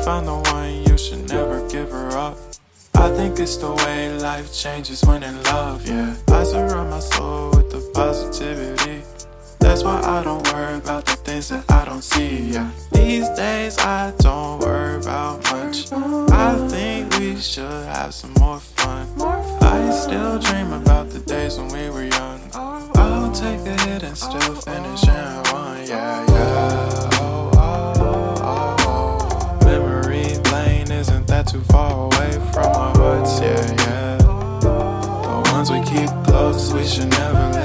found the one, you should never give her up. I think it's the way life changes when in love, yeah. I surround my soul with the positivity. That's why I don't worry about the things that I don't see, yeah. These days I don't worry about much. I think we should have some more fun. I still dream about the days when we were young. I'll take a hit and still finish in one, yeah, yeah. Oh, oh, oh, oh. Memory lane isn't that too far away from our hearts, yeah, yeah. The ones we keep close, we should never let